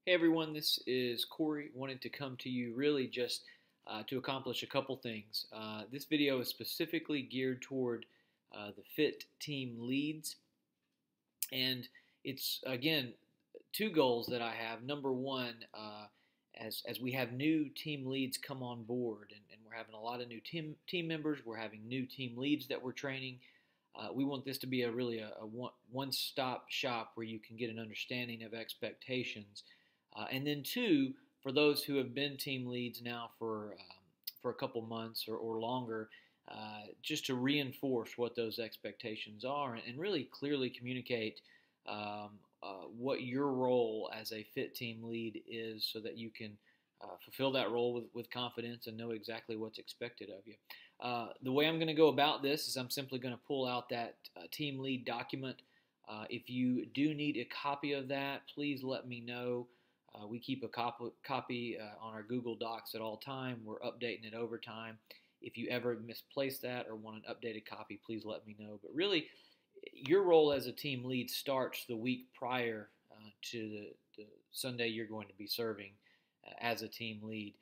Hey everyone, this is Corey. Wanted to come to you really just to accomplish a couple things. This video is specifically geared toward the FIT team leads, and it's again two goals that I have. Number one, as we have new team leads come on board, and we're having a lot of new team members, we're having new team leads that we're training. We want this to be a one-stop shop where you can get an understanding of expectations. And then two, for those who have been team leads now for a couple months or longer, just to reinforce what those expectations are and really clearly communicate what your role as a FIT team lead is, so that you can fulfill that role with confidence and know exactly what's expected of you. The way I'm going to go about this is I'm simply going to pull out that team lead document. If you do need a copy of that, please let me know. We keep a copy on our Google Docs at all time. We're updating it over time. If you ever misplace that or want an updated copy, please let me know. But really, your role as a team lead starts the week prior to the Sunday you're going to be serving as a team lead.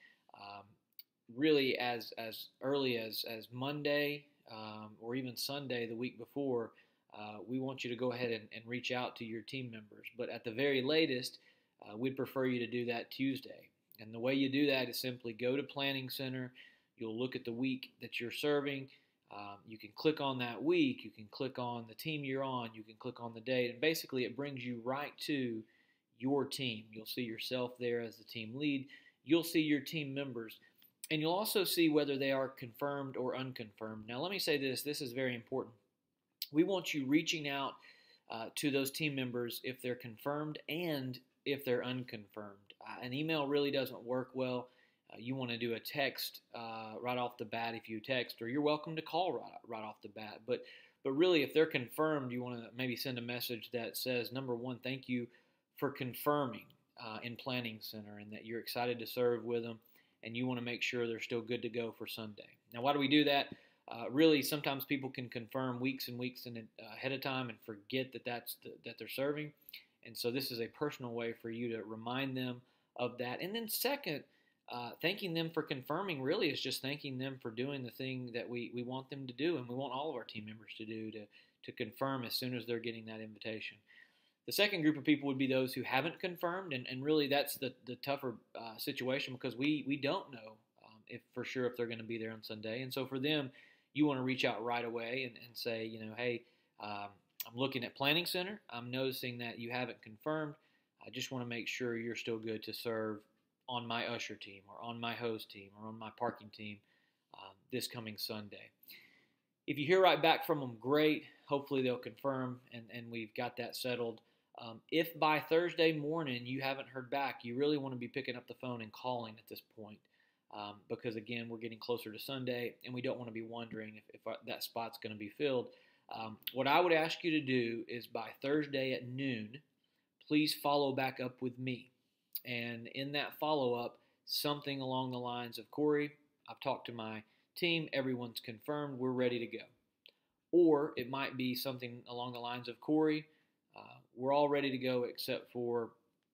Really, as early as Monday or even Sunday the week before, we want you to go ahead and reach out to your team members. But at the very latest, we'd prefer you to do that Tuesday. And the way you do that is simply go to Planning Center. You'll look at the week that you're serving. You can click on that week. You can click on the team you're on. You can click on the date. And basically, it brings you right to your team. You'll see yourself there as the team lead. You'll see your team members. And you'll also see whether they are confirmed or unconfirmed. Now, let me say this. This is very important. We want you reaching out to those team members if they're confirmed and if they're unconfirmed. An email really doesn't work well. You want to do a text right off the bat if you text, or you're welcome to call right off the bat. But really, if they're confirmed, you want to maybe send a message that says, number one, thank you for confirming in Planning Center, and that you're excited to serve with them, and you want to make sure they're still good to go for Sunday. Now, why do we do that? Really, sometimes people can confirm weeks and weeks ahead of time and forget that they're serving. And so this is a personal way for you to remind them of that. And then second, thanking them for confirming really is just thanking them for doing the thing that we want them to do, and we want all of our team members to do, to confirm as soon as they're getting that invitation. The second group of people would be those who haven't confirmed, and really that's the tougher situation, because we don't know if for sure if they're going to be there on Sunday. And so for them, you want to reach out right away and say, hey, I'm looking at Planning Center. I'm noticing that you haven't confirmed. I just want to make sure you're still good to serve on my usher team or on my host team or on my parking team this coming Sunday. If you hear right back from them, great. Hopefully they'll confirm and we've got that settled. If by Thursday morning you haven't heard back, you really want to be picking up the phone and calling at this point. Because again, we're getting closer to Sunday and we don't want to be wondering if that spot's going to be filled. What I would ask you to do is by Thursday at noon, please follow back up with me. And in that follow-up, something along the lines of, Corey, I've talked to my team, everyone's confirmed, we're ready to go. Or it might be something along the lines of, Corey, we're all ready to go except for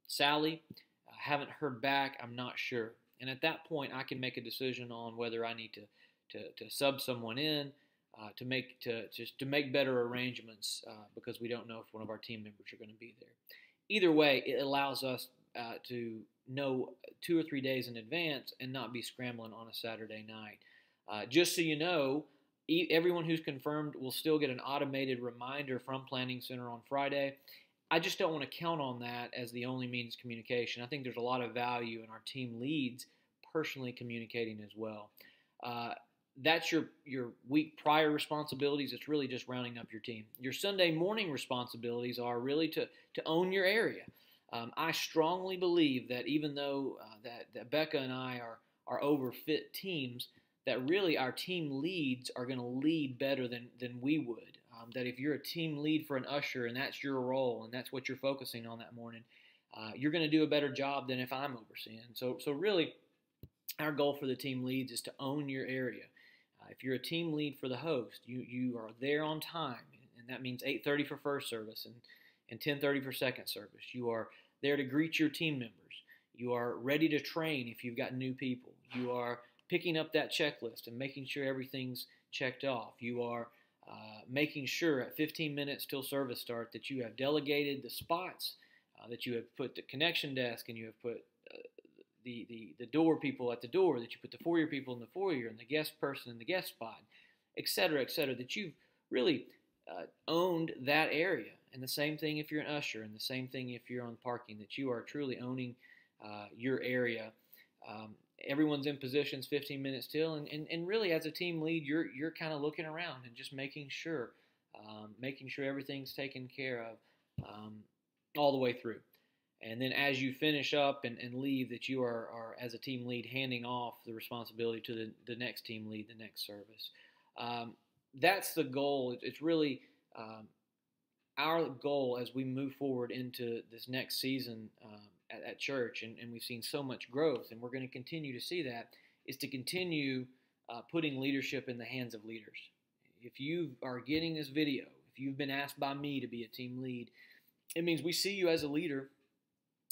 Sally. I haven't heard back, I'm not sure. And at that point, I can make a decision on whether I need to sub someone in, to make better arrangements, because we don't know if one of our team members are going to be there. Either way, it allows us to know 2 or 3 days in advance and not be scrambling on a Saturday night. Just so you know, everyone who's confirmed will still get an automated reminder from Planning Center on Friday. I just don't want to count on that as the only means of communication. I think there's a lot of value in our team leads personally communicating as well. That's your week prior responsibilities. It's really just rounding up your team. Your Sunday morning responsibilities are really to own your area. I strongly believe that even though that Becca and I are over FIT teams, that really our team leads are going to lead better than we would. That if you're a team lead for an usher and that's your role and that's what you're focusing on that morning, you're going to do a better job than if I'm overseeing. So really, our goal for the team leads is to own your area. If you're a team lead for the host, you are there on time, and that means 8:30 for first service and 10:30 for second service. You are there to greet your team members. You are ready to train if you've got new people. You are picking up that checklist and making sure everything's checked off. You are making sure at 15 minutes till service start that you have delegated the spots, that you have put the connection desk, and you have put the door people at the door, that you put the foyer people in the foyer, and the guest person in the guest spot, et cetera, that you've really owned that area. And the same thing if you're an usher, and the same thing if you're on parking, that you are truly owning your area. Everyone's in positions 15 minutes till, and really as a team lead, you're kind of looking around and just making sure everything's taken care of all the way through. And then as you finish up and leave, that you are, as a team lead, handing off the responsibility to the next team lead, the next service. That's the goal. It's really our goal as we move forward into this next season at church, and we've seen so much growth, and we're going to continue to see that, is to continue putting leadership in the hands of leaders. If you are getting this video, if you've been asked by me to be a team lead, it means we see you as a leader,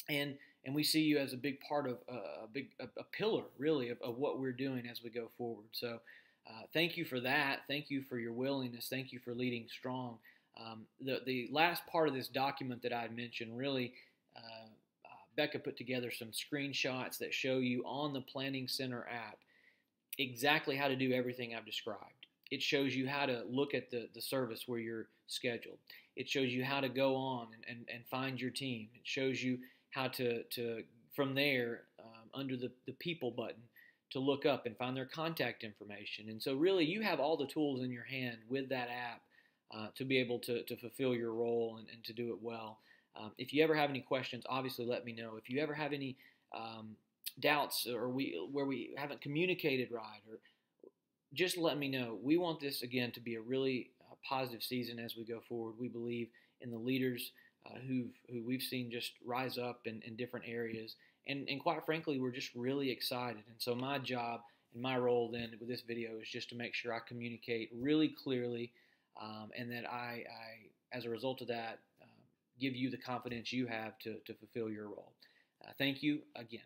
and we see you as a big part of a pillar, really, of what we're doing as we go forward. So thank you for that. Thank you for your willingness. Thank you for leading strong. The last part of this document that I had mentioned, really, Becca put together some screenshots that show you on the Planning Center app exactly how to do everything I've described. It shows you how to look at the service where you're scheduled. It shows you how to go on and find your team. It shows you how to from there, under the people button, to look up and find their contact information. And so really you have all the tools in your hand with that app to be able to fulfill your role and to do it well. If you ever have any questions, obviously let me know. If you ever have any doubts, or where we haven't communicated right, or just let me know. We want this, again, to be a really positive season as we go forward. We believe in the leaders who we've seen just rise up in different areas. And quite frankly, we're just really excited. And so my job and my role then with this video is just to make sure I communicate really clearly, and that I, as a result of that, give you the confidence you have to fulfill your role. Thank you again.